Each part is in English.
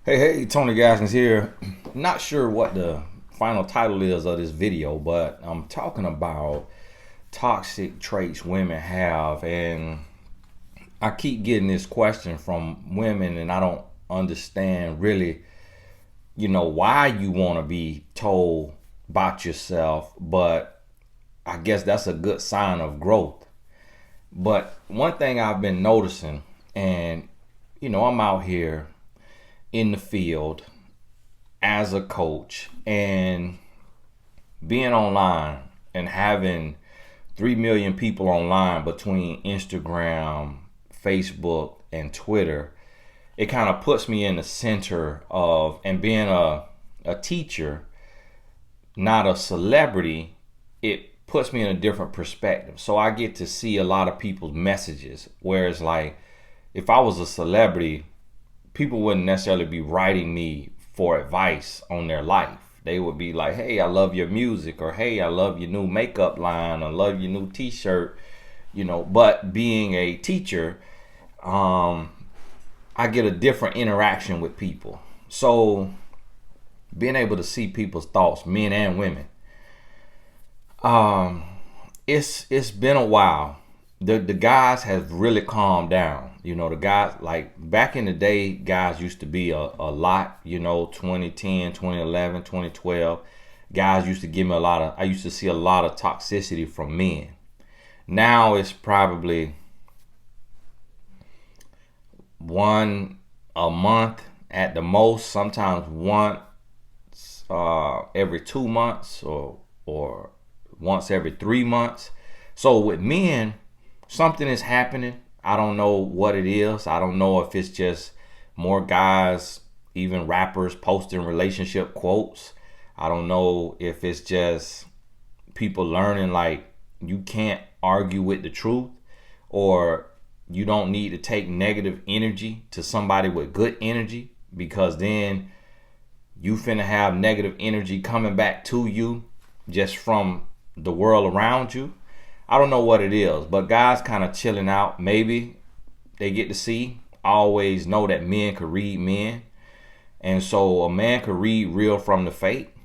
Hey, Tony Gaskins here. Not sure what the final title is of this video, but I'm talking about toxic traits women have. And I keep getting this question from women, and I don't understand really, why you want to be told about yourself, but I guess that's a good sign of growth. But one thing I've been noticing, and I'm out here in the field as a coach and being online and having 3 million people online between Instagram, Facebook, and Twitter, it kind of puts me in the center of, and being a teacher, not a celebrity, it puts me in a different perspective. So I get to see a lot of people's messages. Whereas, like, if I was a celebrity, people wouldn't necessarily be writing me for advice on their life. They would be like, hey, I love your music, or hey, I love your new makeup line, or love your new t-shirt, But being a teacher, I get a different interaction with people. So being able to see people's thoughts, men and women, um, it's been a while. The guys have really calmed down. The guys, like back in the day, guys used to be a lot, 2010, 2011, 2012. Guys used to give me I used to see a lot of toxicity from men. Now it's probably one a month at the most, sometimes once every 2 months, or once every 3 months. So with men, something is happening. I don't know what it is. I don't know if it's just more guys, even rappers, posting relationship quotes. I don't know if it's just people learning, like, you can't argue with the truth, or you don't need to take negative energy to somebody with good energy, because then you finna have negative energy coming back to you just from the world around you. I don't know what it is, but guys kind of chilling out. Maybe they get to see. I always know that men could read men. And so a man could read real from the fake.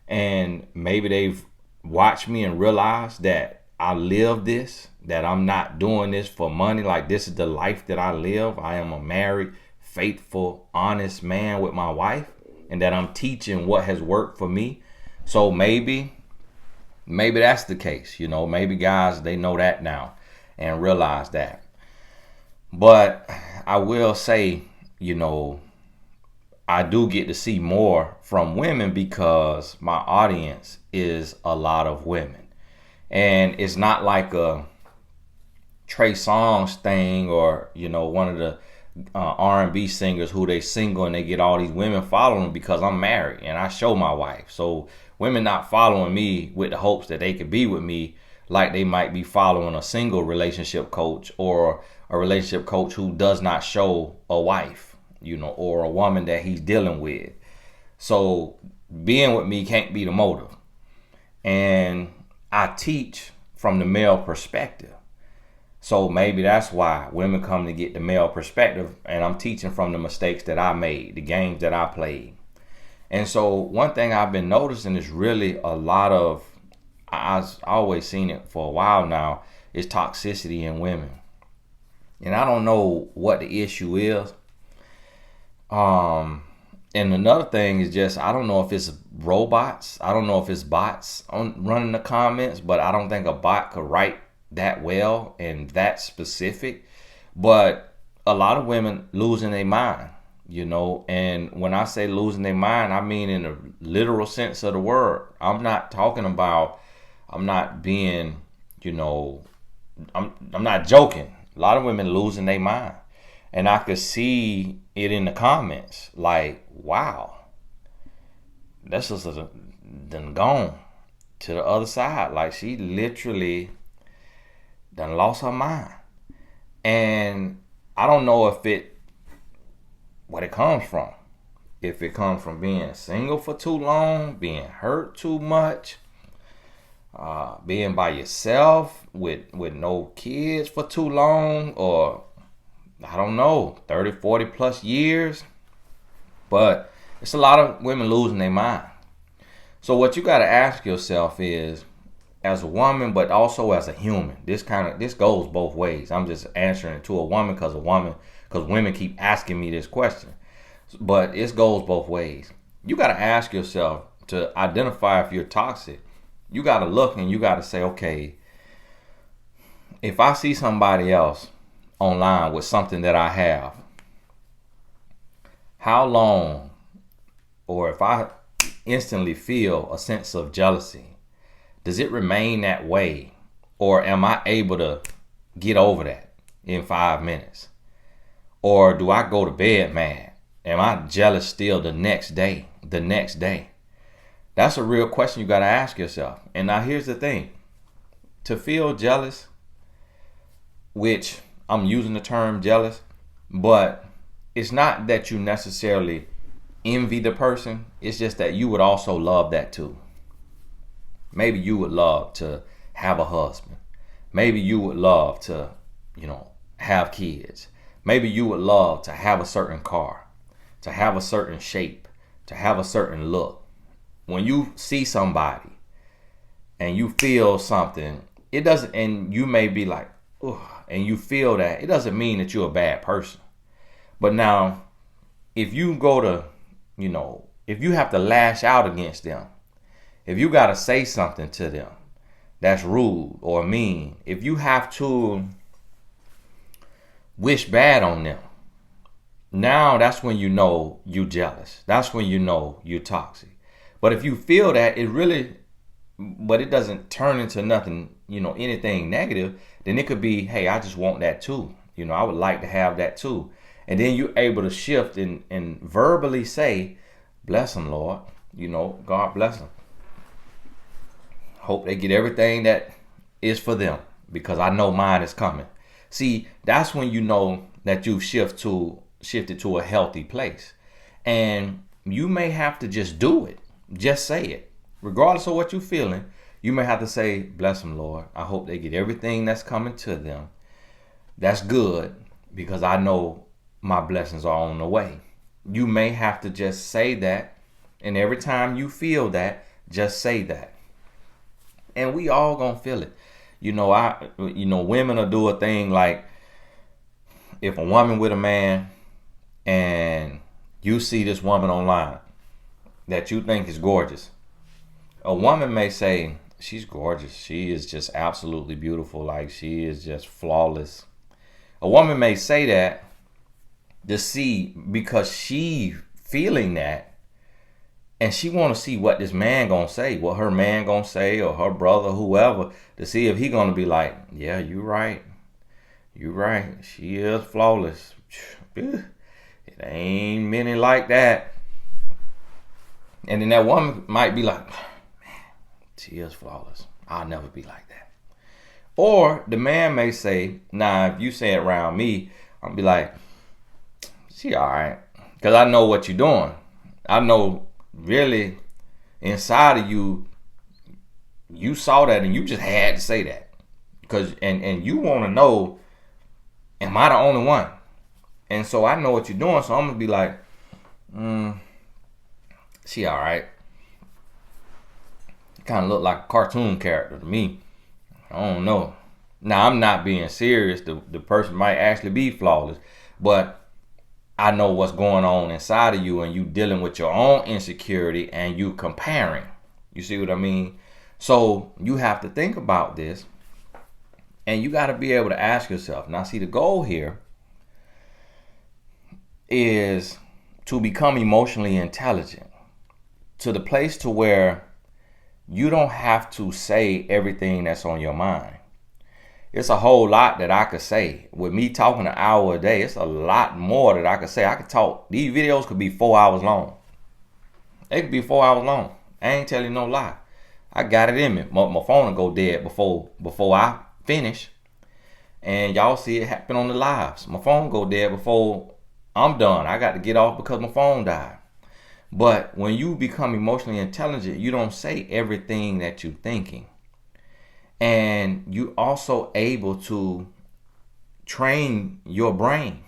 And maybe they've watched me and realized that I live this, that I'm not doing this for money. Like, this is the life that I live. I am a married, faithful, honest man with my wife, and that I'm teaching what has worked for me. So maybe that's the case. Maybe guys, they know that now and realize that. But I will say, I do get to see more from women because my audience is a lot of women. And it's not like a Trey Songz thing, or one of the R&B singers who they single and they get all these women following them because I'm married and I show my wife. So women not following me with the hopes that they could be with me, like they might be following a single relationship coach, or a relationship coach who does not show a wife, or a woman that he's dealing with. So being with me can't be the motive. And I teach from the male perspective. So maybe that's why women come to get the male perspective, and I'm teaching from the mistakes that I made, the games that I played. And so one thing I've been noticing is really a lot of, I've always seen it for a while now, is toxicity in women. And I don't know what the issue is. And another thing is just, I don't know if it's robots. I don't know if it's bots running the comments, but I don't think a bot could write that well and that specific. But a lot of women losing their mind, and when I say losing their mind, I mean in the literal sense of the word. I'm not talking about, I'm not being, I'm not joking. A lot of women losing their mind. And I could see it in the comments, like, wow, this is done gone to the other side. Like, she literally done lost her mind. And I don't know what it comes from. If it comes from being single for too long, being hurt too much, being by yourself with no kids for too long, or I don't know, 30, 40 plus years. But it's a lot of women losing their mind. So what you got to ask yourself is, as a woman, but also as a human, this goes both ways. I'm just answering it to a woman because women keep asking me this question. But it goes both ways. You got to ask yourself to identify if you're toxic. You got to look and you got to say, okay, if I see somebody else online with something that I have, how long, or if I instantly feel a sense of jealousy, does it remain that way? Or am I able to get over that in 5 minutes? Or do I go to bed mad? Am I jealous still the next day? That's a real question you got to ask yourself. And now here's the thing. To feel jealous, which I'm using the term jealous, but it's not that you necessarily envy the person. It's just that you would also love that too. Maybe you would love to have a husband. Maybe you would love to, have kids. Maybe you would love to have a certain car, to have a certain shape, to have a certain look. When you see somebody and you feel something, it doesn't, and you may be like, ugh, and you feel that, it doesn't mean that you're a bad person. But now, if you go to, if you have to lash out against them, if you got to say something to them that's rude or mean, if you have to wish bad on them, now that's when you know you jealous. That's when you know you're toxic. But if you feel that but it doesn't turn into nothing, anything negative, then it could be, hey, I just want that too. I would like to have that too. And then you're able to shift and verbally say, bless them, Lord. God bless them. Hope they get everything that is for them, because I know mine is coming. See, that's when you know that you've shifted to a healthy place. And you may have to just do it. Just say it. Regardless of what you're feeling, you may have to say, bless them, Lord. I hope they get everything that's coming to them. That's good, because I know my blessings are on the way. You may have to just say that. And every time you feel that, just say that. And we all gonna feel it. Women will do a thing like, if a woman with a man and you see this woman online that you think is gorgeous, a woman may say, she's gorgeous. She is just absolutely beautiful. Like, she is just flawless. A woman may say that to see, because she feeling that, and she want to see what this man gonna say, what her man gonna say, or her brother, whoever, to see if he gonna be like, yeah, you right. You right. She is flawless. It ain't many like that. And then that woman might be like, man, she is flawless. I'll never be like that. Or the man may say, nah, if you say it around me, I'll be like, she all right. Because I know what you're doing. I know really inside of you, you saw that and you just had to say that. Because and you want to know, am I the only one? And so I know what you're doing, so I'm gonna be like, she all right. Kind of look like a cartoon character to me. I don't know. Now, I'm not being serious. The person might actually be flawless, but I know what's going on inside of you, and you dealing with your own insecurity and you comparing. You see what I mean? So you have to think about this, and you got to be able to ask yourself. Now, see, the goal here is to become emotionally intelligent, to the place to where you don't have to say everything that's on your mind. It's a whole lot that I could say. With me talking an hour a day, it's a lot more that I could say. I could talk. These videos could be 4 hours long. They could be 4 hours long. I ain't telling you no lie. I got it in me. My phone will go dead before I finish. And y'all see it happen on the lives. My phone go dead before I'm done. I got to get off because my phone died. But when you become emotionally intelligent, you don't say everything that you're thinking. And you also able to train your brain.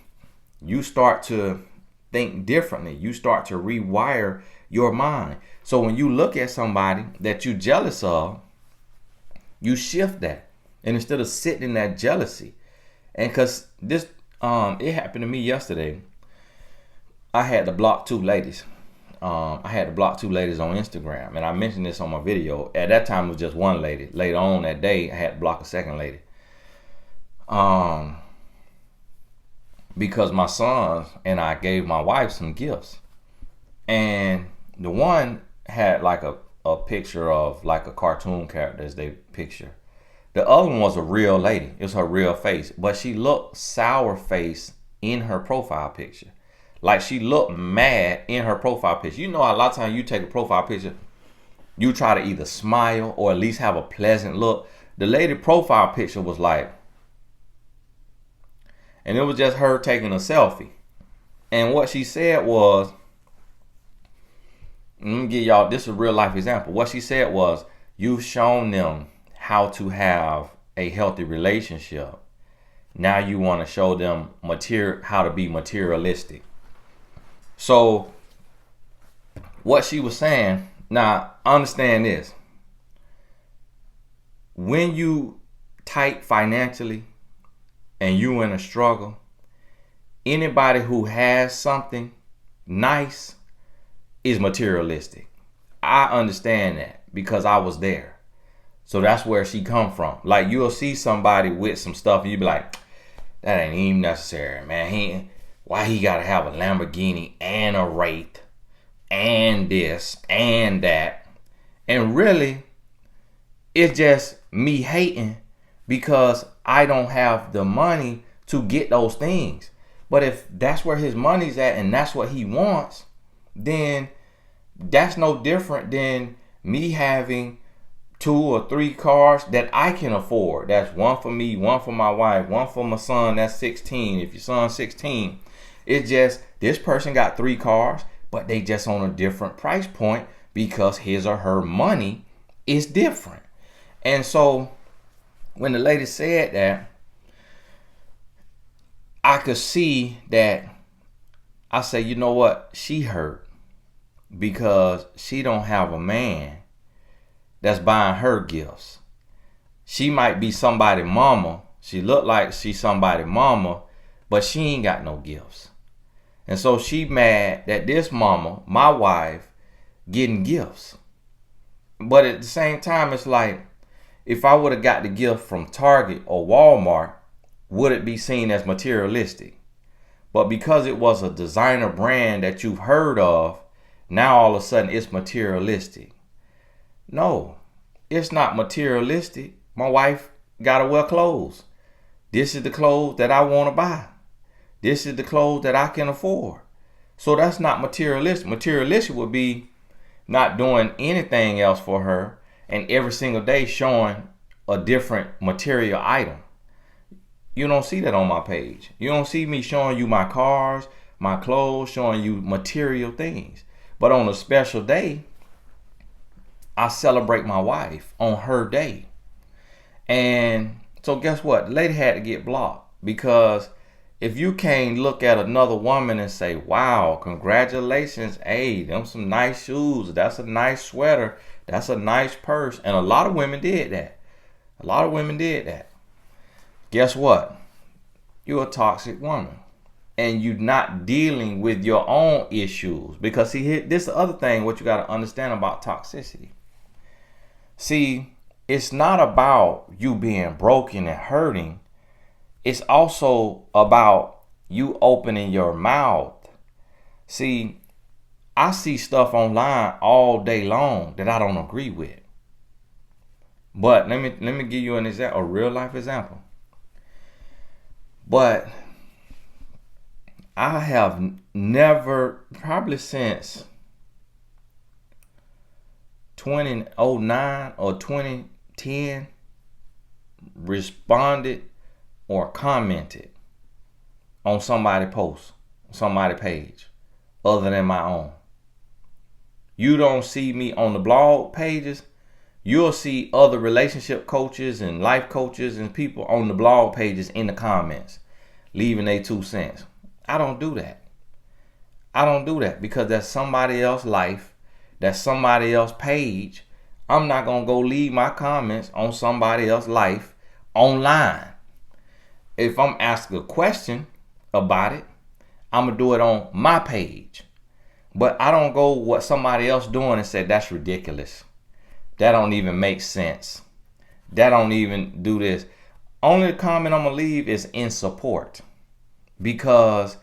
You start to think differently. You start to rewire your mind. So when you look at somebody that you're jealous of, you shift that. And instead of sitting in that jealousy, and because this, it happened to me yesterday. I had to block two ladies. On Instagram, and I mentioned this on my video. At that time, it was just one lady. Later on that day, I had to block a second lady. Because my sons and I gave my wife some gifts, and the one had like a picture of like a cartoon character as they picture. The other one was a real lady. It was her real face, but she looked sour faced in her profile picture. Like she looked mad in her profile picture. You know, a lot of times you take a profile picture, you try to either smile or at least have a pleasant look. The lady profile picture was like, and it was just her taking a selfie. And what she said was, let me give y'all, this is a real life example. What she said was, you've shown them how to have a healthy relationship. Now you want to show them how to be materialistic. So what she was saying, now understand this. When you tight financially and you in a struggle, anybody who has something nice is materialistic. I understand that because I was there. So that's where she come from. Like you'll see somebody with some stuff and you be like, that ain't even necessary, man. Why he gotta have a Lamborghini and a Wraith and this and that? And really, it's just me hating because I don't have the money to get those things. But if that's where his money's at and that's what he wants, then that's no different than me having 2 or 3 cars that I can afford. That's one for me, one for my wife, one for my son. That's 16. If your son's 16, it's just this person got 3 cars, but they just on a different price point because his or her money is different. And so when the lady said that, I could see that. I say, you know what? She hurt because she don't have a man that's buying her gifts. She might be somebody's mama. She look like she's somebody's mama, but she ain't got no gifts. And so she mad that this mama, my wife, getting gifts. But at the same time, it's like, if I would have got the gift from Target or Walmart, would it be seen as materialistic? But because it was a designer brand that you've heard of, now all of a sudden it's materialistic. No, it's not materialistic. My wife gotta wear clothes. This is the clothes that I want to buy. This is the clothes that I can afford. So that's not materialistic. Materialistic would be not doing anything else for her and every single day showing a different material item. You don't see that on my page. You don't see me showing you my cars, my clothes, showing you material things. But on a special day, I celebrate my wife on her day. And so guess what? The lady had to get blocked because if you can't look at another woman and say, wow, congratulations, hey, them some nice shoes, that's a nice sweater, that's a nice purse. And a lot of women did that. Guess what? You're a toxic woman. And you're not dealing with your own issues. Because see, this is the other thing, what you got to understand about toxicity. See, it's not about you being broken and hurting. It's also about you opening your mouth. See, I see stuff online all day long that I don't agree with. But let me give you an example, a real life example. But I have never, probably since 2009 or 2010, responded or commented on somebody's post, somebody's page, other than my own. You don't see me on the blog pages. You'll see other relationship coaches and life coaches and people on the blog pages in the comments, leaving their 2 cents. I don't do that. I don't do that because that's somebody else's life. That's somebody else's page. I'm not going to go leave my comments on somebody else's life online. If I'm asked a question about it, I'm going to do it on my page. But I don't go what somebody else doing and say, that's ridiculous. That don't even make sense. That don't even do this. Only comment I'm going to leave is in support. Because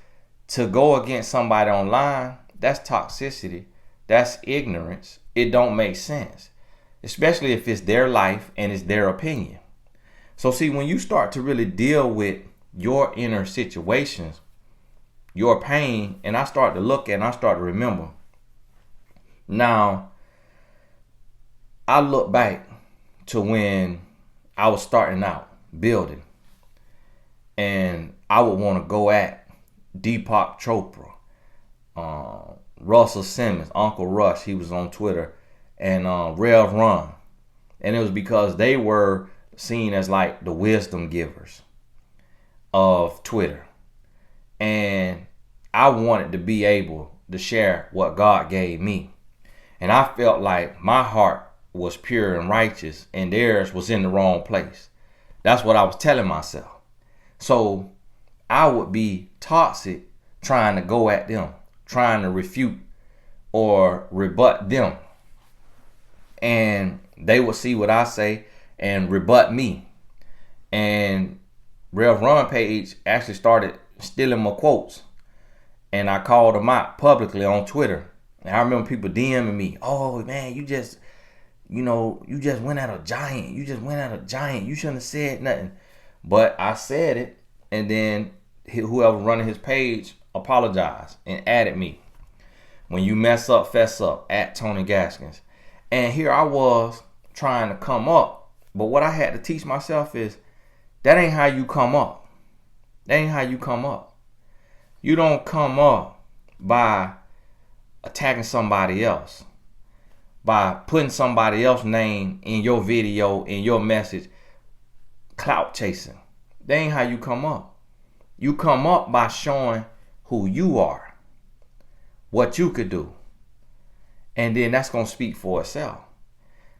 to go against somebody online, that's toxicity. That's ignorance. It don't make sense. Especially if it's their life and it's their opinion. So see, when you start to really deal with your inner situations, your pain, and I start to look and I start to remember. Now, I look back to when I was starting out building, and I would want to go at Deepak Chopra, Russell Simmons, Uncle Rush, he was on Twitter, and Rev Run. And it was because they were seen as like the wisdom givers of Twitter. And I wanted to be able to share what God gave me. And I felt like my heart was pure and righteous and theirs was in the wrong place. That's what I was telling myself. So I would be toxic trying to go at them, trying to refute or rebut them. And they would see what I say and rebut me. And Rev Run page actually started stealing my quotes. And I called them out publicly on Twitter. And I remember people DMing me, oh man, you just went at a giant. You just went at a giant. You shouldn't have said nothing. But I said it, and then whoever running his page apologized and added me. When you mess up, fess up, at Tony Gaskins. And here I was trying to come up. But what I had to teach myself is that ain't how you come up. That ain't how you come up. You don't come up by attacking somebody else, by putting somebody else's name in your video, in your message, clout chasing. That ain't how you come up. You come up by showing who you are, what you could do. And then that's going to speak for itself.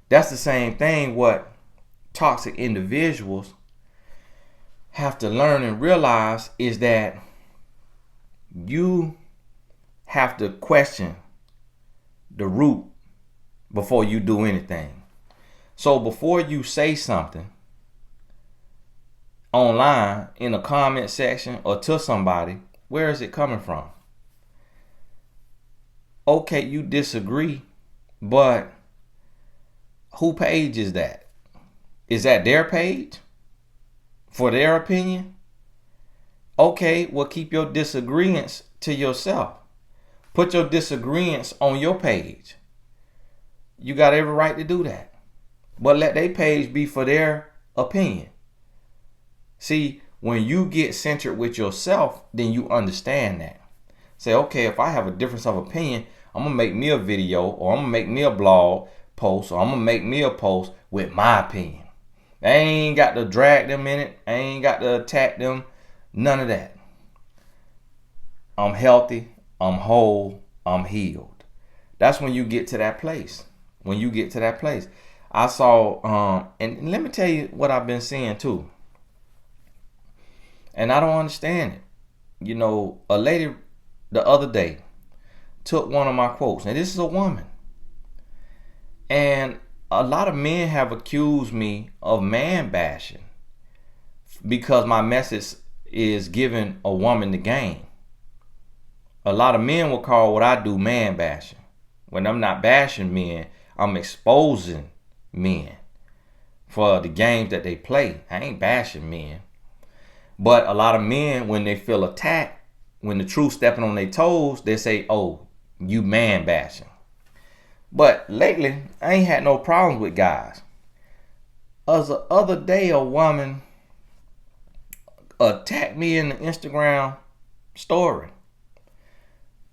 That's the same thing what toxic individuals have to learn and realize is that you have to question the root before you do anything. So before you say something online in a comment section or to somebody, where is it coming from? Okay, you disagree, but who page is that? Is that their page for their opinion? Okay, well, keep your disagreements to yourself. Put your disagreements on your page. You got every right to do that. But let their page be for their opinion. See, when you get centered with yourself, then you understand that. Say, okay, if I have a difference of opinion, I'm going to make me a video or I'm going to make me a blog post or I'm going to make me a post with my opinion. I ain't got to drag them in it. I ain't got to attack them. None of that. I'm healthy. I'm whole. I'm healed. That's when you get to that place. When you get to that place. I saw, and let me tell you what I've been seeing too. And I don't understand it. You know, a lady the other day took one of my quotes. And this is a woman. And a lot of men have accused me of man bashing because my message is giving a woman the game. A lot of men will call what I do man bashing. When I'm not bashing men, I'm exposing men for the games that they play. I ain't bashing men. But a lot of men, when they feel attacked, when the truth stepping on their toes, they say, oh, you man bashing. But lately, I ain't had no problems with guys. As the other day, a woman attacked me in the Instagram story.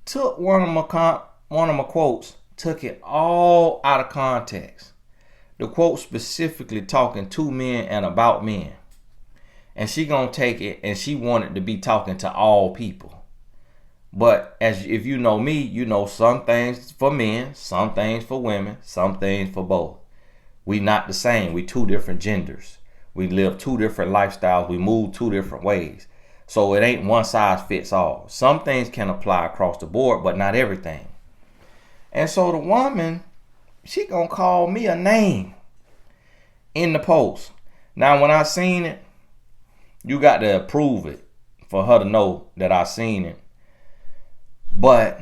Took one of my quotes, took it all out of context. The quote specifically talking to men and about men. And she gonna take it and she wanted to be talking to all people. But as if you know me, you know some things for men, some things for women, some things for both. We not the same. We two different genders. We live two different lifestyles. We move two different ways. So it ain't one size fits all. Some things can apply across the board, but not everything. And so the woman, she gonna call me a name in the post. Now, when I seen it, you got to approve it for her to know that I seen it. But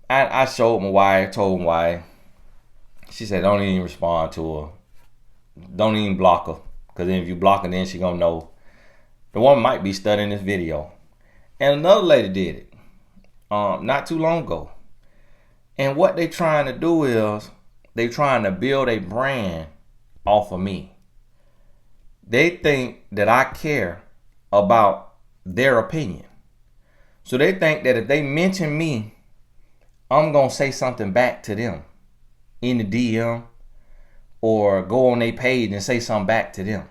I showed my wife, told my wife. She said, don't even respond to her. Don't even block her. Because if you block her, then she gonna know. The woman might be studying this video. And another lady did it not too long ago. And what they trying to do is they trying to build a brand off of me. They think that I care about their opinion. So they think that if they mention me, I'm going to say something back to them in the DM or go on their page and say something back to them.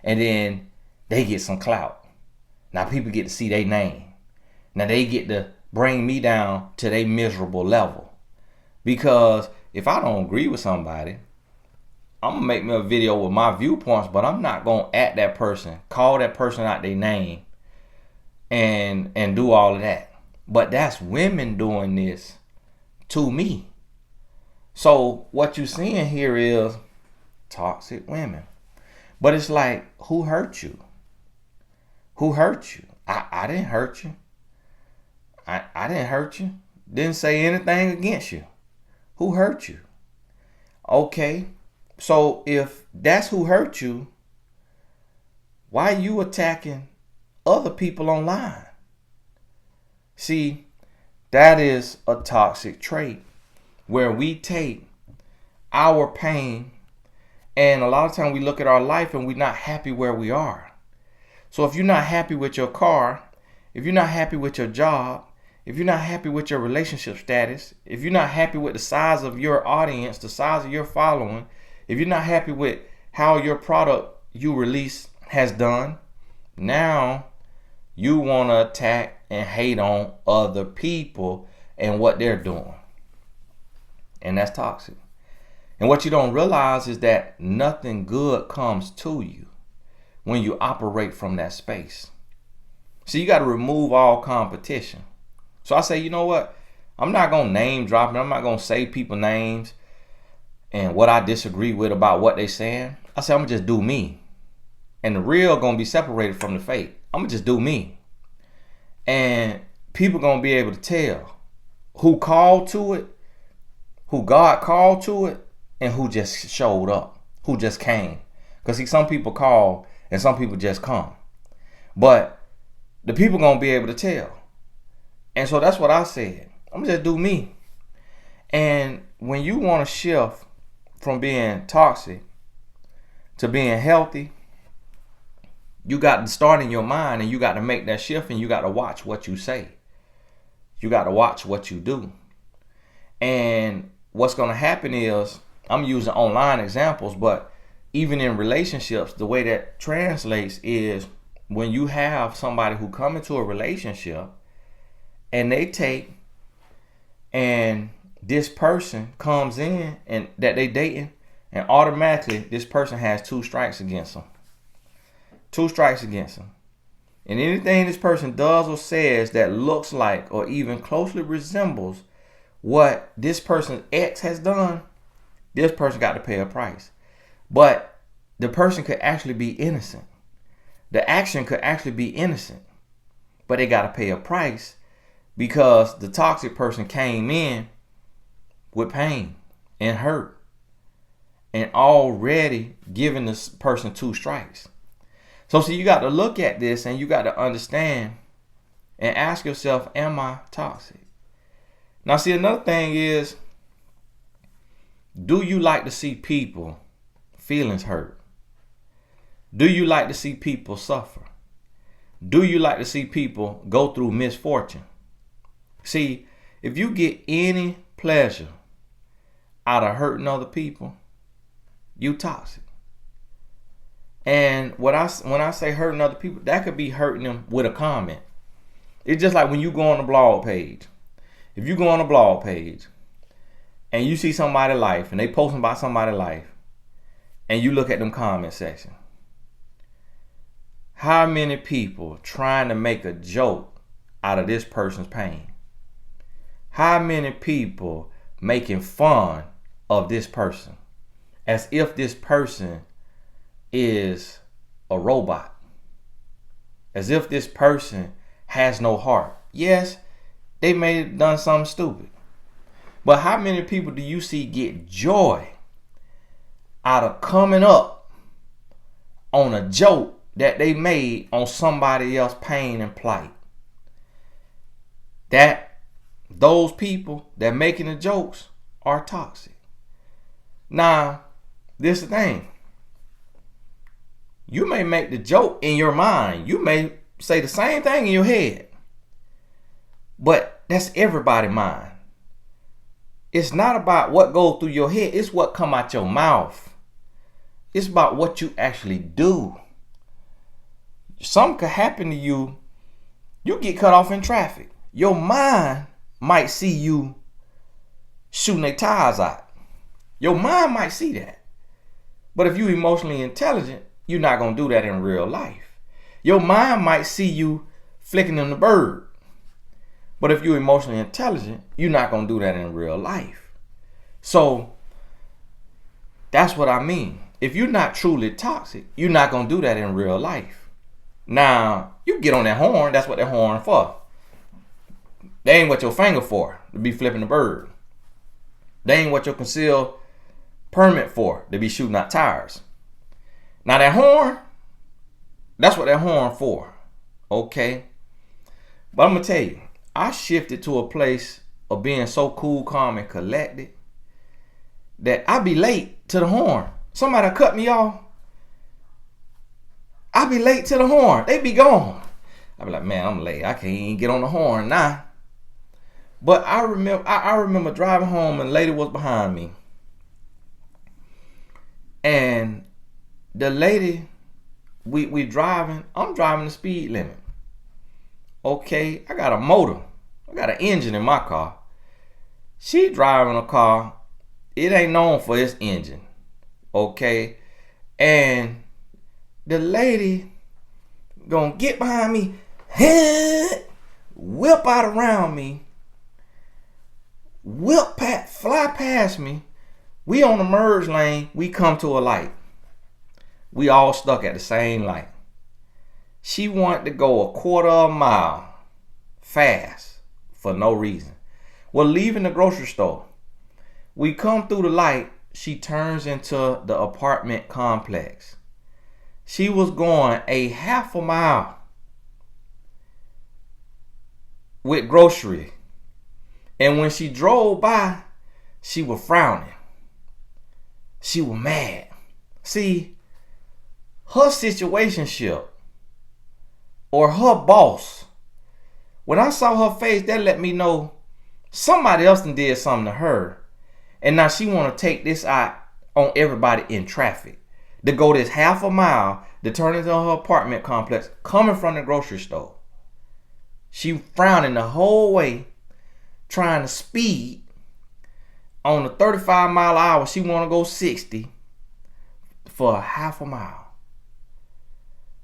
And then they get some clout. Now people get to see their name. Now they get to bring me down to their miserable level. Because if I don't agree with somebody, I'm gonna make me a video with my viewpoints, but I'm not gonna at that person, call that person out their name, and do all of that. But that's women doing this to me. So what you seeing here is toxic women. But it's like, who hurt you? Who hurt you? I didn't hurt you. I didn't hurt you. Didn't say anything against you. Who hurt you? Okay. So if that's who hurt you, why are you attacking other people online? See, that is a toxic trait where we take our pain, and a lot of times we look at our life and we're not happy where we are. So if you're not happy with your car, if you're not happy with your job, if you're not happy with your relationship status, if you're not happy with the size of your audience, the size of your following, if you're not happy with how your product you release has done, now you want to attack and hate on other people and what they're doing. And that's toxic. And what you don't realize is that nothing good comes to you when you operate from that space. So you got to remove all competition. So I say, you know what? I'm not going to name drop it. I'm not going to say people names and what I disagree with about what they saying. I say, I'm going to just do me. And the real going to be separated from the fake. I'm going to just do me. And people going to be able to tell who called to it, who God called to it, and who just showed up, who just came. Because see, some people call and some people just come. But the people going to be able to tell. And so that's what I said. I'm going to just do me. And when you want to shift from being toxic to being healthy, you got to start in your mind and you got to make that shift, and you got to watch what you say. You got to watch what you do. And what's going to happen is, I'm using online examples, but even in relationships, the way that translates is when you have somebody who come into a relationship and they take, and this person comes in and that they dating, and automatically this person has 2 strikes against them. 2 strikes against them. And anything this person does or says that looks like or even closely resembles what this person's ex has done, this person got to pay a price. But the person could actually be innocent. The action could actually be innocent. But they got to pay a price because the toxic person came in with pain and hurt and already giving this person 2 strikes. So see, you got to look at this and you got to understand and ask yourself, am I toxic? Now see, another thing is, do you like to see people feelings hurt? Do you like to see people suffer? Do you like to see people go through misfortune? See, if you get any pleasure out of hurting other people, you toxic. And when I say hurting other people, that could be hurting them with a comment. It's just like when you go on the blog page. If you go on a blog page and you see somebody's life and they posting about somebody's life and you look at them comment section, how many people trying to make a joke out of this person's pain? How many people making fun of this person as if this person is a robot? As if this person has no heart. Yes, they may have done something stupid. But how many people do you see get joy out of coming up on a joke that they made on somebody else's pain and plight? Those people that making the jokes are toxic. Now, this is the thing. You may make the joke in your mind. You may say the same thing in your head. But that's everybody's mind. It's not about what goes through your head. It's what come out your mouth. It's about what you actually do. Something could happen to you. You get cut off in traffic. Your mind might see you shooting their tires out. Your mind might see that. But if you're emotionally intelligent, you're not going to do that in real life. Your mind might see you flicking them the bird. But if you're emotionally intelligent, you're not going to do that in real life. So that's what I mean. If you're not truly toxic, you're not going to do that in real life. Now, you get on that horn. That's what that horn for. They ain't what your finger for, to be flipping the bird. They ain't what your concealed permit for, to be shooting out tires. Now that horn, that's what that horn for. Okay? But I'm going to tell you, I shifted to a place of being so cool, calm, and collected that I be late to the horn. Somebody cut me off. I be late to the horn. They be gone. I be like, man, I'm late. I can't even get on the horn now. But I remember driving home and the lady was behind me. And the lady, we driving, I'm driving the speed limit. Okay, I got a motor. I got an engine in my car. She driving a car. It ain't known for its engine. Okay. And the lady gonna get behind me, whip out around me, fly past me. We on the merge lane. We come to a light. We all stuck at the same light. She wanted to go a quarter of a mile fast for no reason. Well, leaving the grocery store, we come through the light. She turns into the apartment complex. She was going a half a mile with grocery. And when she drove by, she was frowning. She was mad. See, her situationship or her boss, when I saw her face, that let me know somebody else done did something to her. And now she want to take this out on everybody in traffic. To go this half a mile, to turn into her apartment complex, coming from the grocery store. She frowning the whole way, trying to speed on the 35 mile an hour. She want to go 60 for a half a mile.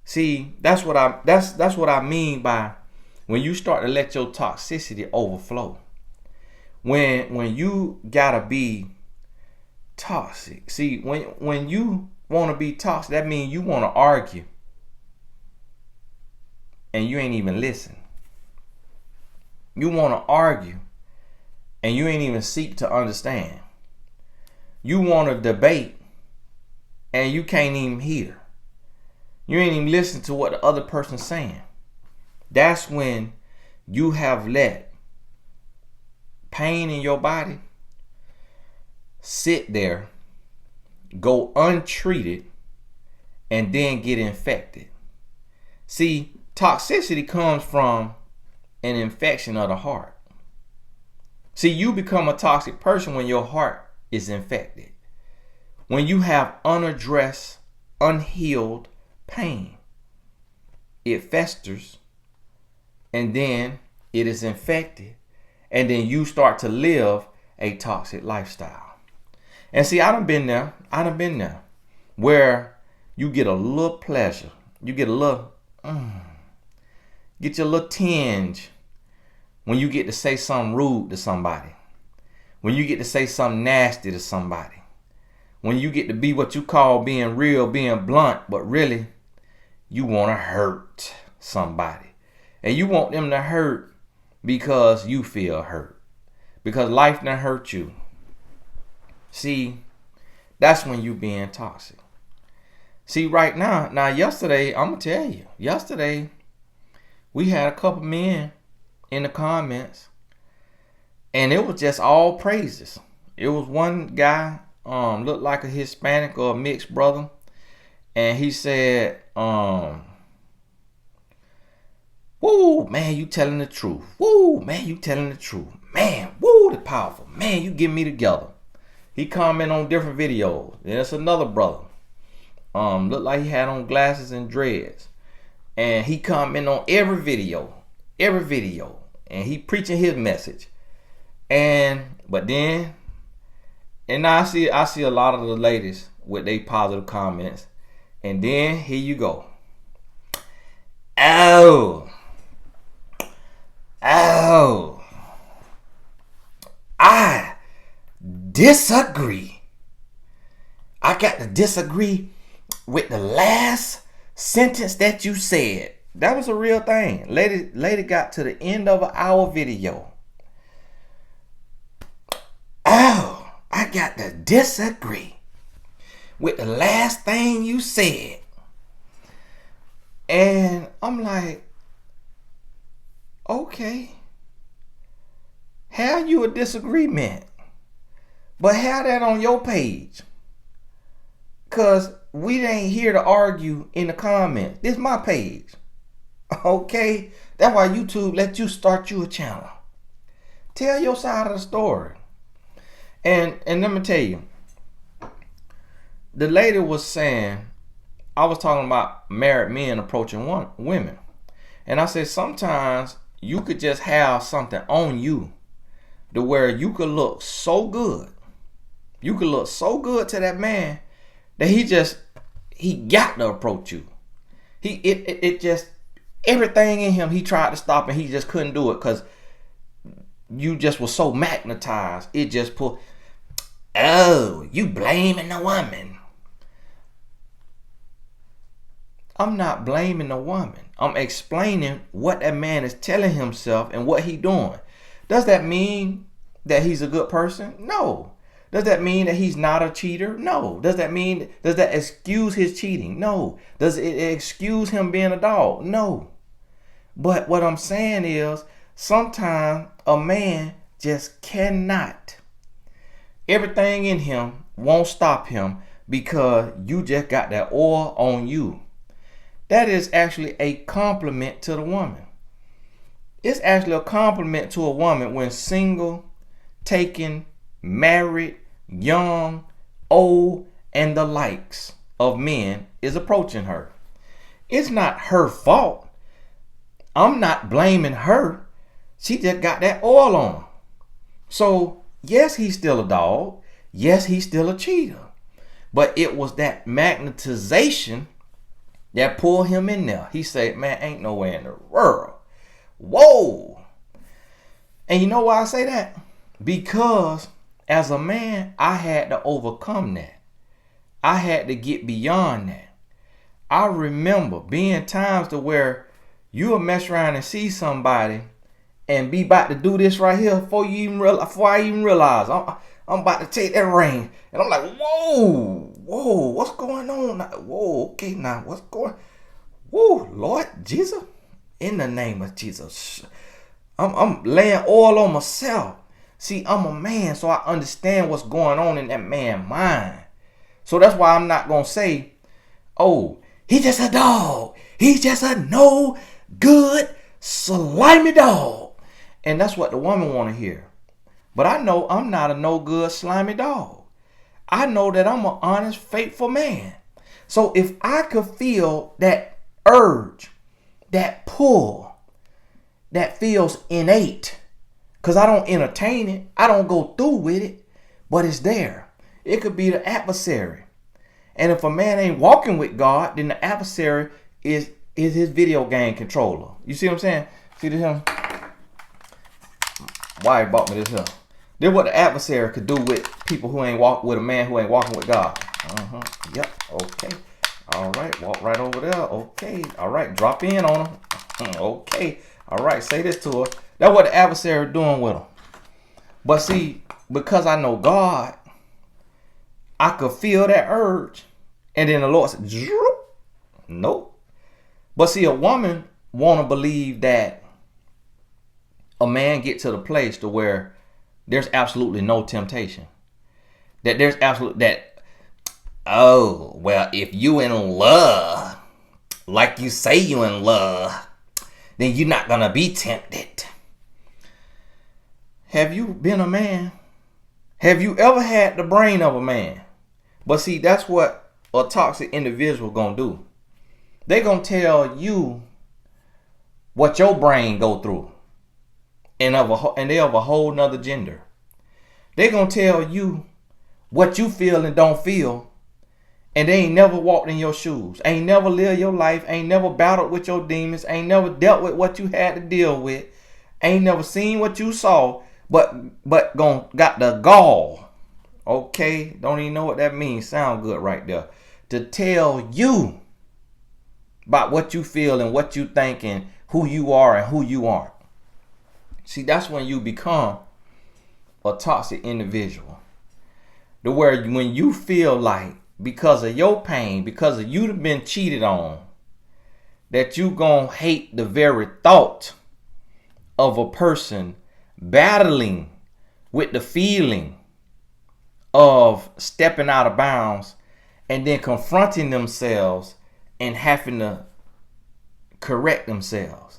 See, that's what I mean by when you start to let your toxicity overflow. When you gotta be toxic. See, when you want to be toxic, that means you want to argue and you ain't even listen. You want to argue and you ain't even seek to understand. You want to debate and you can't even hear. You ain't even listen to what the other person's saying. That's when you have let pain in your body sit there, go untreated, and then get infected. See, toxicity comes from an infection of the heart. See, you become a toxic person when your heart is infected. When you have unaddressed, unhealed pain, it festers and then it is infected, and then you start to live a toxic lifestyle. And see, I done been there where you get a little pleasure. You get a little, get your little tinge when you get to say something rude to somebody. When you get to say something nasty to somebody. When you get to be what you call being real, being blunt, but really you want to hurt somebody. And you want them to hurt because you feel hurt. Because life done hurt you. See, that's when you being toxic. See, right now yesterday, I'm going to tell you, yesterday we had a couple men in the comments, and it was just all praises. It was one guy, looked like a Hispanic or a mixed brother, and he said, woo, man, you telling the truth. Woo, man, you telling the truth. Man, woo, the powerful. Man, you get me together. He commented on different videos. There's another brother. Looked like he had on glasses and dreads. And he commented on every video. And he preaching his message. But then, and now I see a lot of the ladies with their positive comments. And then here you go. Oh, I disagree. I got to disagree with the last sentence that you said. That was a real thing. Lady got to the end of our video. Oh, I got to disagree with the last thing you said. And I'm like, okay, have you a disagreement, but have that on your page. Cause we ain't here to argue in the comments. This is my page. Okay? That's why YouTube let you start you a channel. Tell your side of the story. And let me tell you, the lady was saying, I was talking about married men approaching women. And I said, sometimes you could just have something on you to where you could look so good. You could look so good to that man that he got to approach you. It just, everything in him, he tried to stop and he just couldn't do it because you just was so magnetized. It just pulled, oh, you blaming the woman. I'm not blaming the woman. I'm explaining what that man is telling himself and what he doing. Does that mean that he's a good person? No. Does that mean that he's not a cheater? No. Does that excuse his cheating? No. Does it excuse him being a dog? No. But what I'm saying is, sometimes a man just cannot. Everything in him won't stop him because you just got that oil on you. That is actually a compliment to the woman. It's actually a compliment to a woman when single, taken, married, young, old, and the likes of men is approaching her. It's not her fault. I'm not blaming her. She just got that oil on. So, yes, he's still a dog. Yes, he's still a cheater. But it was that magnetization that pulled him in there. He said, man, ain't nowhere in the world. Whoa. And you know why I say that? Because as a man, I had to overcome that. I had to get beyond that. I remember being times to where you'll mess around and see somebody and be about to do this right here before I even realize I'm about to take that ring. And I'm like, whoa, what's going on? Whoa, okay, now what's going? Whoa, Lord Jesus, in the name of Jesus, I'm laying oil on myself. See, I'm a man, so I understand what's going on in that man's mind. So that's why I'm not gonna say, oh, he's just a dog. He's just a no good slimy dog. And that's what the woman want to hear. But I know I'm not a no good slimy dog. I know that I'm an honest, faithful man. So if I could feel that urge, that pull, that feels innate. Because I don't entertain it. I don't go through with it. But it's there. It could be the adversary. And if a man ain't walking with God, then the adversary is his video game controller. You see what I'm saying? See this here? Why he bought me this here? This is what the adversary could do with people who ain't walk with a man who ain't walking with God. Yep. Okay. All right. Walk right over there. Okay. All right. Drop in on him. Okay. All right. Say this to her. That's what the adversary doing with him. But see, because I know God, I could feel that urge. And then the Lord said, nope. But see, a woman want to believe that a man get to the place to where there's absolutely no temptation. That there's oh, well, if you in love, like you say you in love, then you're not going to be tempted. Have you been a man? Have you ever had the brain of a man? But see, that's what a toxic individual gonna do. They gonna tell you what your brain go through, and they of a whole nother gender. They gonna tell you what you feel and don't feel, and they ain't never walked in your shoes, ain't never lived your life, ain't never battled with your demons, ain't never dealt with what you had to deal with, ain't never seen what you saw, but got the gall. Okay, don't even know what that means. Sound good right there. To tell you about what you feel and what you think and who you are and who you aren't. See, that's when you become a toxic individual. The where when you feel like because of your pain, because of you been cheated on, that you gonna hate the very thought of a person battling with the feeling of stepping out of bounds and then confronting themselves and having to correct themselves.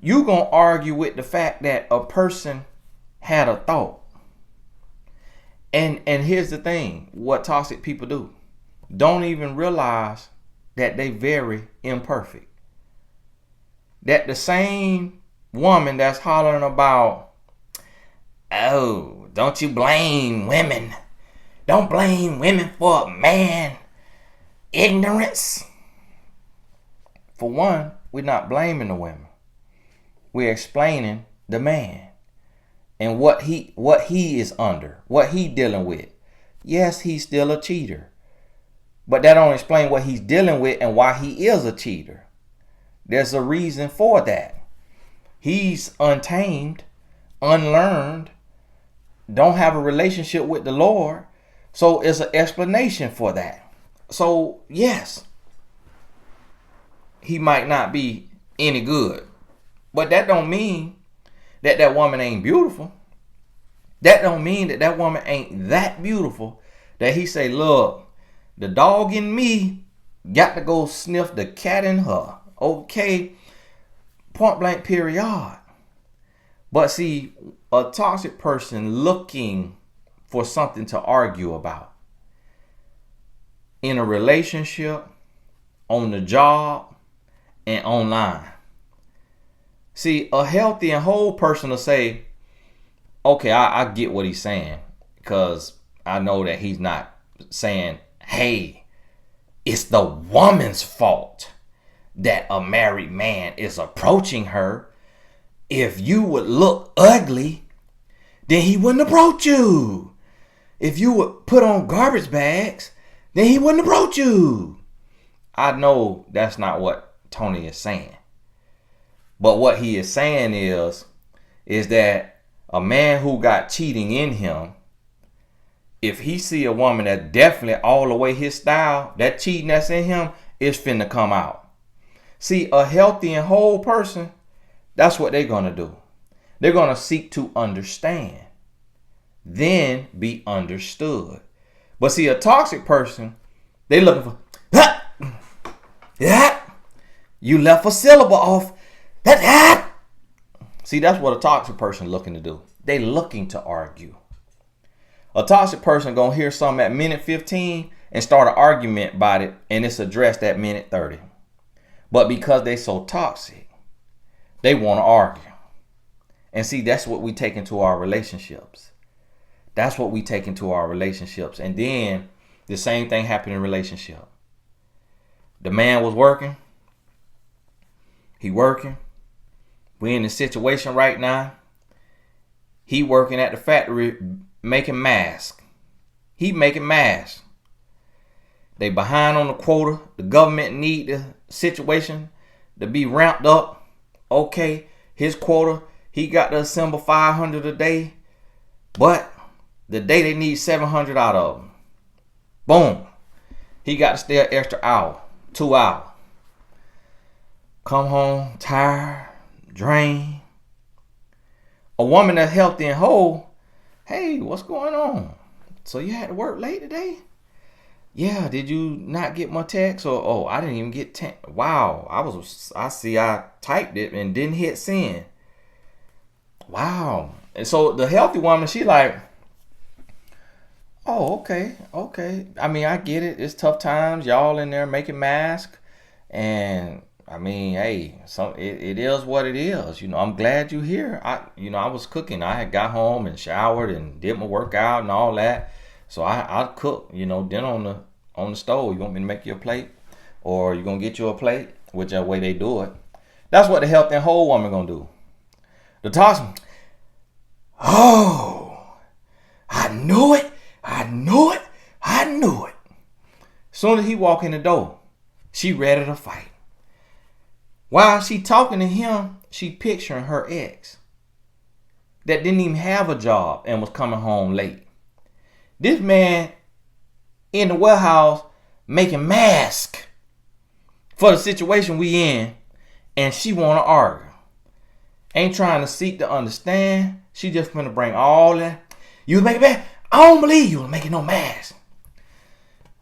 You gonna argue with the fact that a person had a thought. And here's the thing, what toxic people do. Don't even realize that they very imperfect. That the same woman that's hollering about, oh, don't you blame women. Don't blame women for a man. Ignorance. For one, we're not blaming the women. We're explaining the man and what he is under, what he dealing with. Yes, he's still a cheater. But that don't explain what he's dealing with and why he is a cheater. There's a reason for that. He's untamed, unlearned, don't have a relationship with the Lord. So it's an explanation for that. So yes, he might not be any good. But that don't mean that that woman ain't beautiful. That don't mean that that woman ain't that beautiful that he say, look, the dog in me got to go sniff the cat in her. Okay, point blank period. But see, a toxic person looking for something to argue about in a relationship, on the job, and online. See, a healthy and whole person will say, okay, I get what he's saying, because I know that he's not saying, hey, it's the woman's fault that a married man is approaching her. If you would look ugly, then he wouldn't approach you. If you would put on garbage bags, then he wouldn't approach you. I know that's not what Tony is saying. But what he is saying is that a man who got cheating in him, if he see a woman that's definitely all the way his style, that cheating that's in him is finna come out. See, a healthy and whole person, that's what they're going to do. They're going to seek to understand, then be understood. But see, a toxic person, they looking for, you left a syllable off. See, that's what a toxic person looking to do. They looking to argue. A toxic person going to hear something at minute 15 and start an argument about it, and it's addressed at minute 30. But because they so toxic, They want to argue. And see, that's what we take into our relationships. That's what we take into our relationships. And then the same thing happened in a relationship. The man was working. He working. We in a situation right now. He working at the factory making masks. He making masks. They behind on the quota. The government need the situation to be ramped up. Okay, his quota, he got to assemble 500 a day. But the day they need 700 out of them. Boom. He got to stay an extra hour, 2 hours. Come home tired, drained. A woman that's healthy and whole, hey, what's going on? So you had to work late today? Yeah, did you not get my text? Or, oh, I didn't even get text. Wow, I typed it and didn't hit send. Wow. And so the healthy woman, she like, oh, okay. I mean, I get it. It's tough times. Y'all in there making masks. And I mean, hey, it is what it is. You know, I'm glad you're here. I was cooking. I had got home and showered and did my workout and all that. So I cook, dinner on the stove. You want me to make you a plate? Or you gonna get you a plate? Whichever way they do it. That's what the healthy and whole woman gonna do. The toxic, oh, I knew it. Soon as he walk in the door, she ready to fight. While she talking to him, she picturing her ex that didn't even have a job and was coming home late. This man in the warehouse making masks for the situation we in, and she want to argue. Ain't trying to seek to understand. She just finna bring all that. You making mask? I don't believe you was making no mask.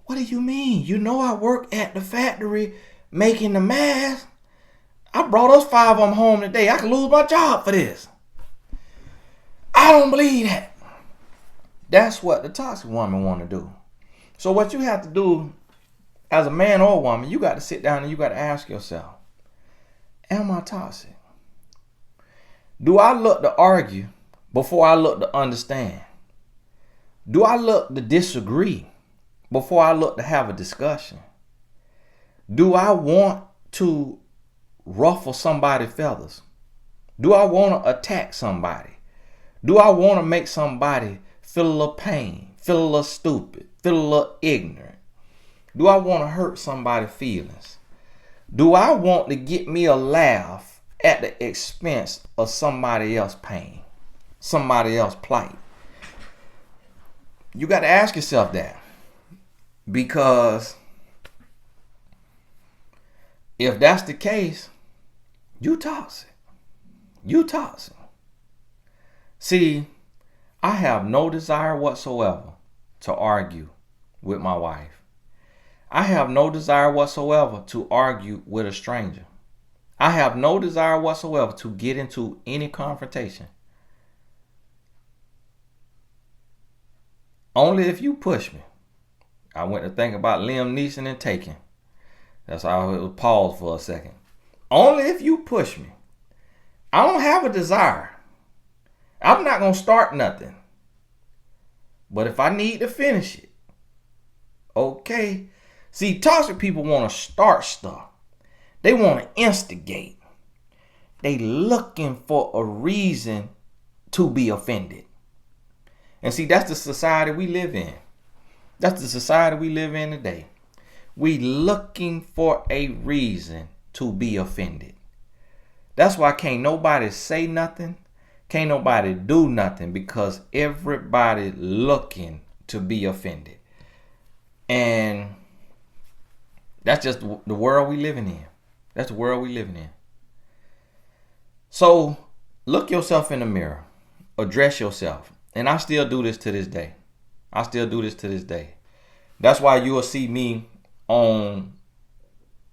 What do you mean? You know I work at the factory making the mask. I brought us 5 of them home today. I could lose my job for this. I don't believe that. That's what the toxic woman want to do. So what you have to do as a man or a woman, you got to sit down and you got to ask yourself, am I toxic? Do I look to argue before I look to understand? Do I look to disagree before I look to have a discussion? Do I want to ruffle somebody's feathers? Do I want to attack somebody? Do I want to make somebody feel a little pain, feel a little stupid, feel a little ignorant? Do I want to hurt somebody's feelings? Do I want to get me a laugh at the expense of somebody else's pain, somebody else's plight? You got to ask yourself that, because if that's the case, you toxic. You toxic. See, I have no desire whatsoever to argue with my wife. I have no desire whatsoever to argue with a stranger. I have no desire whatsoever to get into any confrontation. Only if you push me. I went to think about Liam Neeson and Taken. That's how it was paused for a second. Only if you push me. I don't have a desire. I'm not going to start nothing. But if I need to finish it, okay. See, toxic people want to start stuff. They want to instigate. They looking for a reason to be offended. And see, that's the society we live in. That's the society we live in today. We looking for a reason to be offended. That's why can't nobody say nothing. Can't nobody do nothing, because everybody looking to be offended. And that's just the world we living in. That's the world we living in. So look yourself in the mirror. Address yourself. And I still do this to this day. That's why you will see me on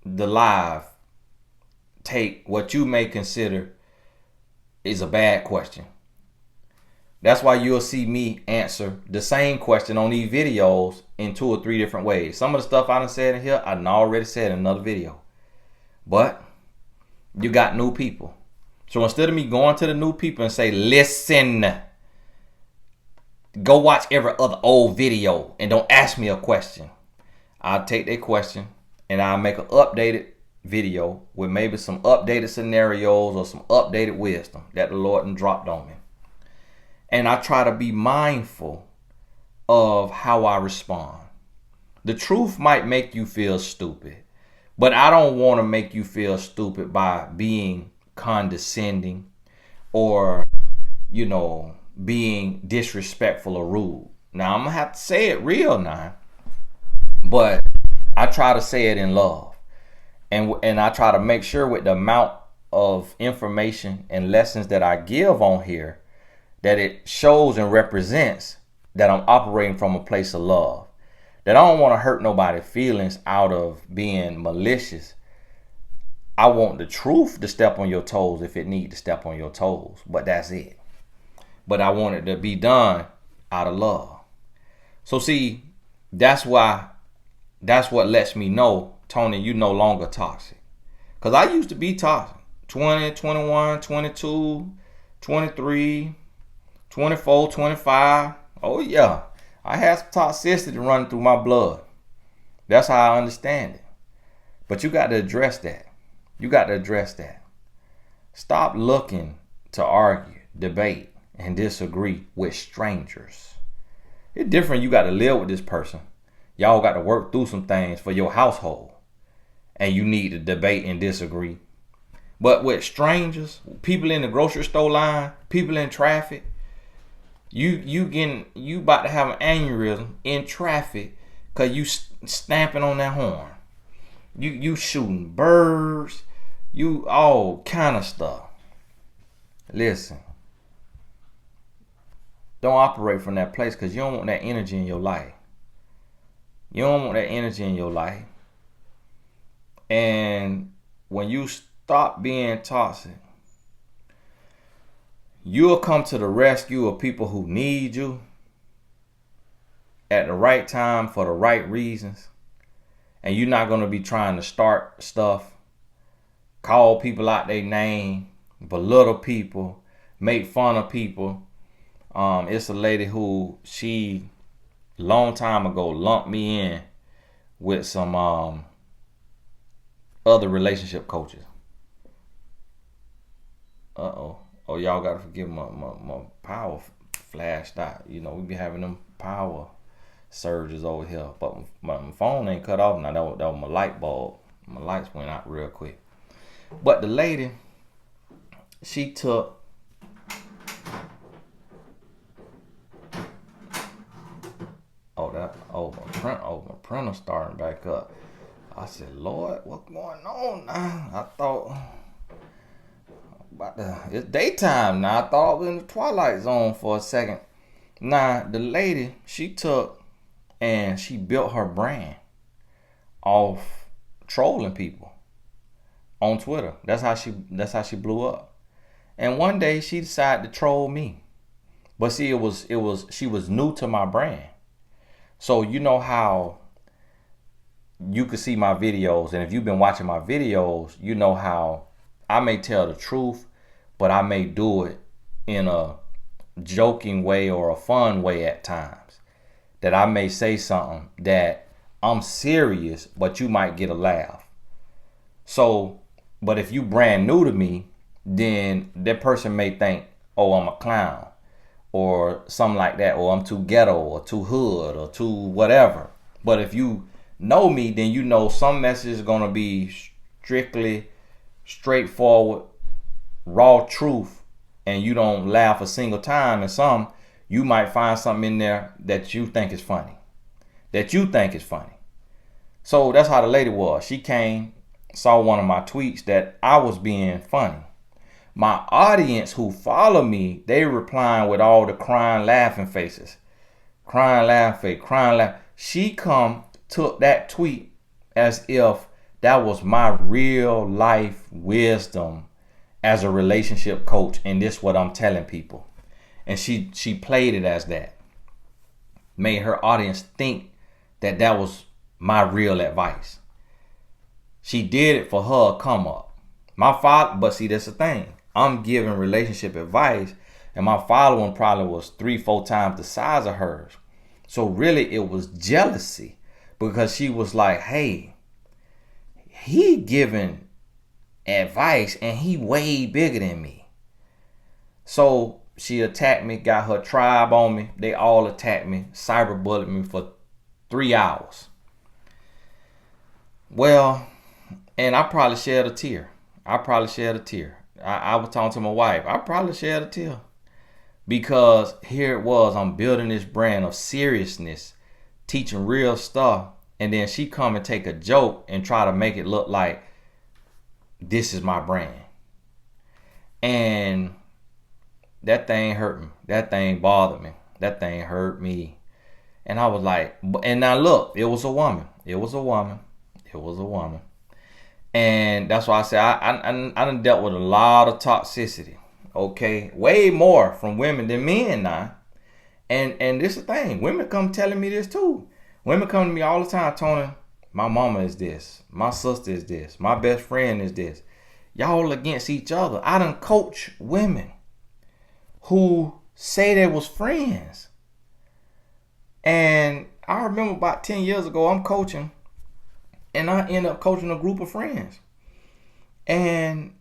the live take what you may consider is a bad question. That's why you'll see me answer the same question on these videos in 2 or 3 different ways. Some of the stuff I done said in here, I done already said in another video. But you got new people. So instead of me going to the new people and say, listen, go watch every other old video and don't ask me a question, I'll take their question and I'll make an updated video with maybe some updated scenarios or some updated wisdom that the Lord done dropped on me. And I try to be mindful of how I respond. The truth might make you feel stupid, but I don't want to make you feel stupid by being condescending or, being disrespectful or rude. Now, I'm going to have to say it real now, but I try to say it in love. And I try to make sure with the amount of information and lessons that I give on here that it shows and represents that I'm operating from a place of love. That I don't want to hurt nobody's feelings out of being malicious. I want the truth to step on your toes if it need to step on your toes, but that's it. But I want it to be done out of love. So see, that's what lets me know, Tony, you no longer toxic. Because I used to be toxic. 20, 21, 22, 23, 24, 25. Oh yeah, I had some toxicity running through my blood. That's how I understand it. But you got to address that. You got to address that. Stop looking to argue, debate, and disagree with strangers. It's different. You got to live with this person. Y'all got to work through some things for your household. And you need to debate and disagree. But with strangers, people in the grocery store line, people in traffic, you about to have an aneurysm in traffic because you stamping on that horn. You shooting birds, you all kind of stuff. Listen, don't operate from that place because you don't want that energy in your life. You don't want that energy in your life. And when you stop being toxic, you'll come to the rescue of people who need you at the right time for the right reasons. And you're not going to be trying to start stuff, call people out their name, belittle people, make fun of people. It's a lady who she long time ago lumped me in with some other relationship coaches. Oh, y'all gotta forgive my power flashed out. We be having them power surges over here. But my phone ain't cut off now. That was my light bulb. My lights went out real quick. But the lady, she took my printer starting back up. I said, Lord, what's going on now? I thought it's daytime now. I thought I was in the twilight zone for a second. Now, the lady, she took and she built her brand off trolling people on Twitter. That's how she blew up. And one day she decided to troll me. But see, she was new to my brand. So you know how you can see my videos, and if you've been watching my videos, you know how I may tell the truth, but I may do it in a joking way or a fun way at times. That I may say something that I'm serious, but you might get a laugh. So, but if you brand new to me, then that person may think, oh, I'm a clown or something like that, or I'm too ghetto or too hood or too whatever. But if you know me, then you know some message is going to be strictly straightforward, raw truth, and you don't laugh a single time. And some, you might find something in there that you think is funny. So that's how the lady was. She came, saw one of my tweets that I was being funny. My audience who follow me, they replying with all the crying, laughing faces. Crying, laughing, crying, laughing. She took that tweet as if that was my real life wisdom as a relationship coach, and this what I'm telling people. And she played it as that. Made her audience think that was my real advice. She did it for her come up. My father, but see, that's the thing. I'm giving relationship advice, and my following probably was 3-4 times the size of hers. So really it was jealousy, because she was like, hey, he giving advice and he way bigger than me. So she attacked me, got her tribe on me. They all attacked me, cyberbullied me for 3 hours. Well, and I probably shed a tear. I was talking to my wife. I probably shed a tear. Because here it was, I'm building this brand of seriousness, teaching real stuff. And then she come and take a joke and try to make it look like this is my brand. And that thing hurt me. That thing bothered me. That thing hurt me. And I was like, and now look, it was a woman. And that's why I say I done dealt with a lot of toxicity. Okay, way more from women than men now. And this is the thing. Women come telling me this too. Women come to me all the time, Tony, my mama is this. My sister is this. My best friend is this. Y'all against each other. I done coach women who say they was friends. And I remember about 10 years ago, I'm coaching. And I end up coaching a group of friends. And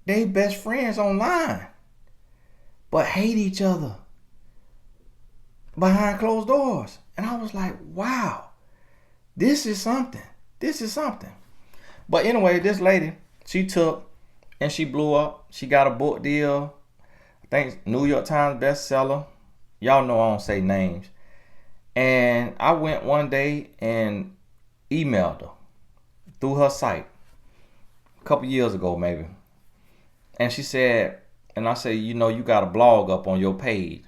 they best friends online, but hate each other behind closed doors. And I was like, wow, this is something. But anyway, this lady, she took and she blew up. She got a book deal. I think New York Times bestseller. Y'all know I don't say names. And I went one day and emailed her through her site a couple years ago maybe. And she said, and I said, you know, you got a blog up on your page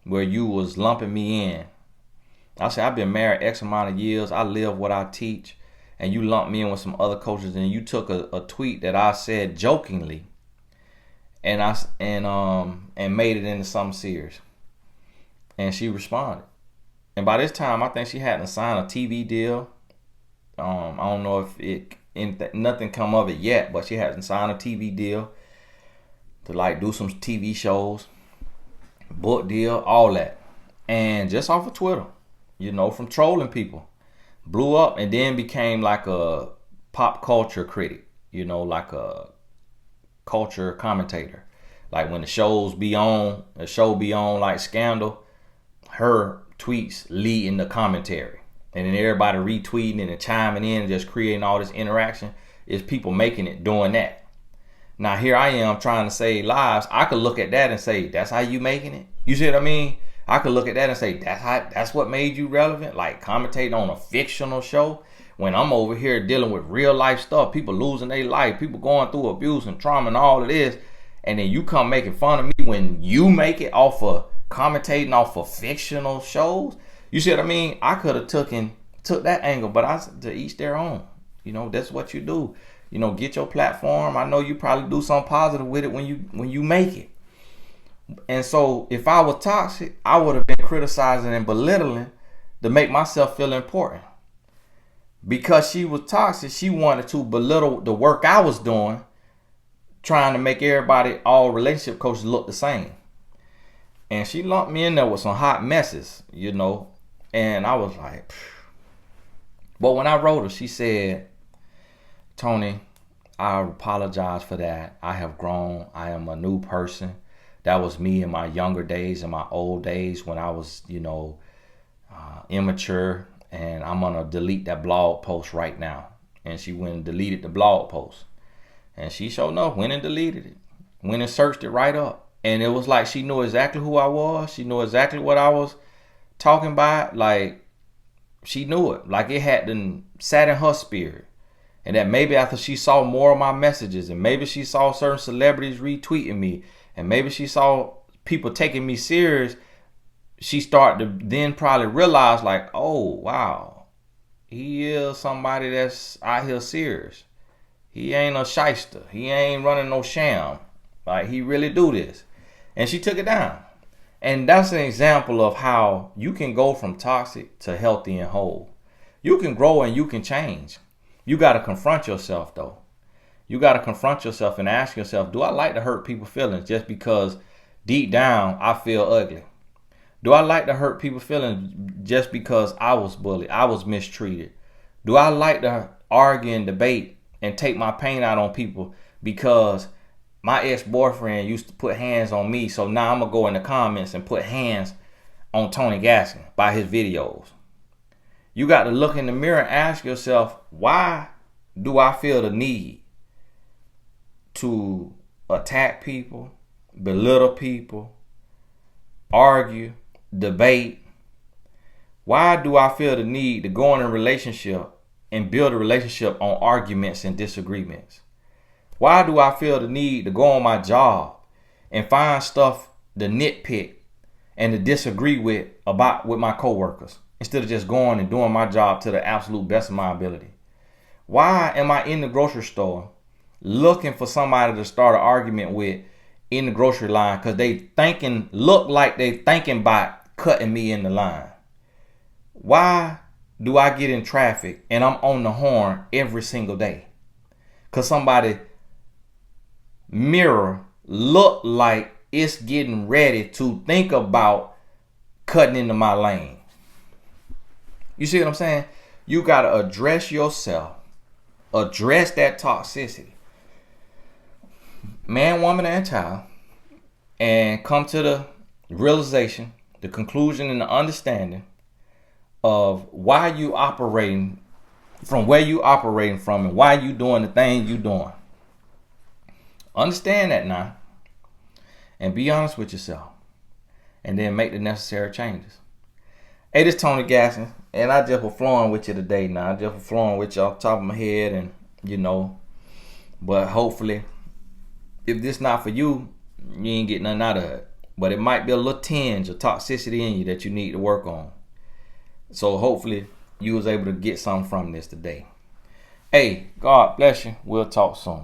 where you was lumping me in. I said, I've been married X amount of years. I live what I teach. And you lumped me in with some other coaches, and you took a tweet that I said jokingly and made it into something serious. And she responded. And by this time, I think she hadn't signed a TV deal. I don't know if nothing come of it yet, but she hasn't signed a TV deal to like do some TV shows, book deal, all that. And just off of Twitter, you know, from trolling people, blew up and then became like a pop culture critic, you know, like a culture commentator. Like when the show be on like Scandal, her tweets leading the commentary. And then everybody retweeting and chiming in and just creating all this interaction. Is people making it doing that. Now here I am trying to save lives. I could look at that and say, that's how you making it? You see what I mean? I could look at that and say, that's what made you relevant? Like commentating on a fictional show when I'm over here dealing with real life stuff, people losing their life, people going through abuse and trauma and all of this. And then you come making fun of me when you make it off of commentating off of fictional shows. You see what I mean? I could have took that angle, but to each their own. You know, that's what you do. You know, get your platform. I know you probably do something positive with it when you make it. And so if I was toxic, I would have been criticizing and belittling to make myself feel important. Because she was toxic, she wanted to belittle the work I was doing, trying to make everybody, all relationship coaches, look the same. And she lumped me in there with some hot messes, you know. And I was like, phew. But when I wrote her, she said, Tony, I apologize for that. I have grown. I am a new person. That was me in my younger days, in my old days when I was, you know, immature. And I'm going to delete that blog post right now. And she went and deleted the blog post. And she sure enough went and deleted it. Went and searched it right up. And it was like she knew exactly who I was. She knew exactly what I was talking about. Like, she knew it. Like it had sat in her spirit. And that maybe after she saw more of my messages, and maybe she saw certain celebrities retweeting me, and maybe she saw people taking me serious, she started to then probably realize like, oh, wow, he is somebody that's out here serious. He ain't a shyster. He ain't running no sham. Like, he really do this. And she took it down. And that's an example of how you can go from toxic to healthy and whole. You can grow and you can change. You got to confront yourself though. You got to confront yourself and ask yourself, do I like to hurt people's feelings just because deep down I feel ugly? Do I like to hurt people's feelings just because I was bullied, I was mistreated? Do I like to argue and debate and take my pain out on people because my ex-boyfriend used to put hands on me, so now I'm going to go in the comments and put hands on Tony Gaskin by his videos? You got to look in the mirror and ask yourself, why do I feel the need to attack people, belittle people, argue, debate? Why do I feel the need to go in a relationship and build a relationship on arguments and disagreements? Why do I feel the need to go on my job and find stuff to nitpick and to disagree with my coworkers instead of just going and doing my job to the absolute best of my ability? Why am I in the grocery store looking for somebody to start an argument with in the grocery line because they look like they thinking about cutting me in the line? Why do I get in traffic and I'm on the horn every single day? Because somebody mirror look like it's getting ready to think about cutting into my lane. You see what I'm saying? You got to address yourself, address that toxicity, man, woman, and child, and come to the realization, the conclusion, and the understanding of why you operating from where you operating from and why you doing the thing you doing. Understand that now and be honest with yourself and then make the necessary changes. Hey, this is Tony Gaskin, and I just was flowing with you today now. I just was flowing with you off the top of my head, and but hopefully if this not for you, you ain't get nothing out of it. But it might be a little tinge of toxicity in you that you need to work on. So hopefully you was able to get something from this today. Hey, God bless you. We'll talk soon.